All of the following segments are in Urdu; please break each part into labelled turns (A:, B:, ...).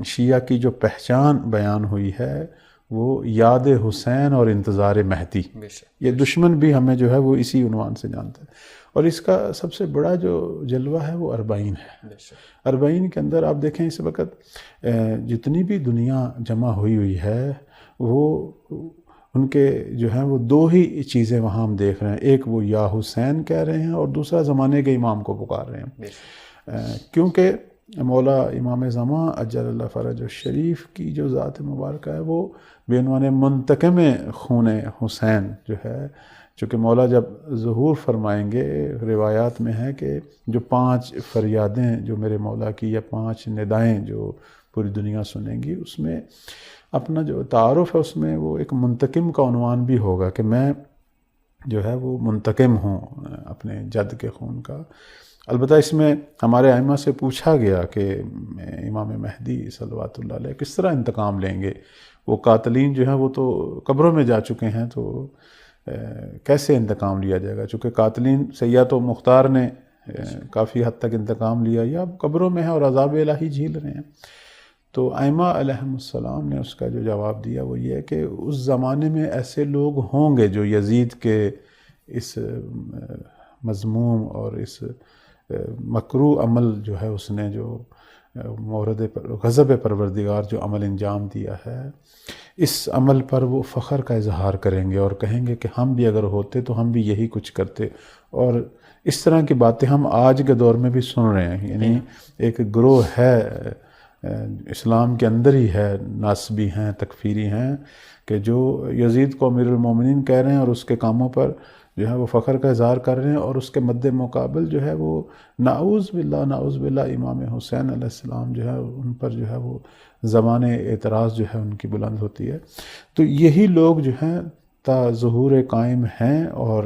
A: شیعہ کی جو پہچان بیان ہوئی ہے وہ یاد حسین اور انتظار مہدی. یہ دشمن بھی ہمیں جو ہے وہ اسی عنوان سے جانتا ہے. اور اس کا سب سے بڑا جو جلوہ ہے وہ اربعین ہے. اربعین کے اندر آپ دیکھیں اس وقت جتنی بھی دنیا جمع ہوئی ہے وہ ان کے جو ہیں وہ دو ہی چیزیں وہاں ہم دیکھ رہے ہیں. ایک وہ یا حسین کہہ رہے ہیں اور دوسرا زمانے کے امام کو پکار رہے ہیں. کیونکہ مولا امام زمان اجل اللہ فرج الشریف کی جو ذات مبارکہ ہے وہ بے عنوان منتقم خون حسین جو ہے، چونکہ مولا جب ظہور فرمائیں گے روایات میں ہے کہ جو 5 فریادیں جو میرے مولا کی یا 5 ندائیں جو پوری دنیا سنیں گی، اس میں اپنا جو تعارف ہے اس میں وہ ایک منتقم کا عنوان بھی ہوگا کہ میں جو ہے وہ منتقم ہوں اپنے جد کے خون کا. البتہ اس میں ہمارے ائمہ سے پوچھا گیا کہ امام مہدی صلوات اللہ علیہ کس طرح انتقام لیں گے، وہ قاتلین جو ہیں وہ تو قبروں میں جا چکے ہیں، تو کیسے انتقام لیا جائے گا؟ چونکہ قاتلین سے یا تو مختار نے کافی حد تک انتقام لیا یا قبروں میں ہیں اور عذاب الہی جھیل رہے ہیں. تو ائمہ علیہم السلام نے اس کا جو جواب دیا وہ یہ ہے کہ اس زمانے میں ایسے لوگ ہوں گے جو یزید کے اس مذموم اور اس مکروہ عمل جو ہے اس نے جو مورد غضب پروردگار جو عمل انجام دیا ہے، اس عمل پر وہ فخر کا اظہار کریں گے اور کہیں گے کہ ہم بھی اگر ہوتے تو ہم بھی یہی کچھ کرتے. اور اس طرح کی باتیں ہم آج کے دور میں بھی سن رہے ہیں. یعنی ایک گروہ ہے اسلام کے اندر ہی ہے، ناسبی ہیں، تکفیری ہیں، کہ جو یزید کو امیر المومنین کہہ رہے ہیں اور اس کے کاموں پر جو ہے وہ فخر کا اظہار کر رہے ہیں، اور اس کے مد مقابل جو ہے وہ نعوذ باللہ امام حسین علیہ السلام جو ہے ان پر جو ہے وہ زبان اعتراض جو ہے ان کی بلند ہوتی ہے. تو یہی لوگ جو ہیں تا ظہور قائم ہیں، اور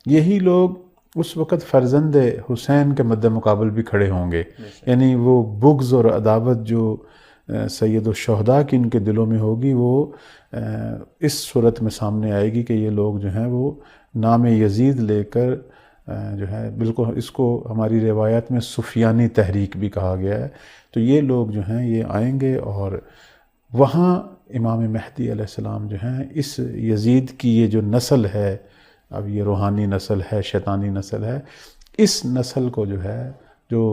A: یہی لوگ اس وقت فرزند حسین کے مد مقابل بھی کھڑے ہوں گے. یعنی وہ بغض اور عداوت جو سید الشہداء کی ان کے دلوں میں ہوگی وہ اس صورت میں سامنے آئے گی کہ یہ لوگ جو ہیں وہ نام یزید لے کر جو ہے، بالکل اس کو ہماری روایات میں سفیانی تحریک بھی کہا گیا ہے. تو یہ لوگ جو ہیں یہ آئیں گے اور وہاں امام مہدی علیہ السلام جو ہیں اس یزید کی یہ جو نسل ہے، اب یہ روحانی نسل ہے، شیطانی نسل ہے، اس نسل کو جو ہے جو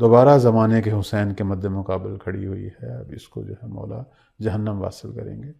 A: دوبارہ زمانے کے حسین کے مد مقابل کھڑی ہوئی ہے، اب اس کو جو ہے مولا جہنم واصل کریں گے.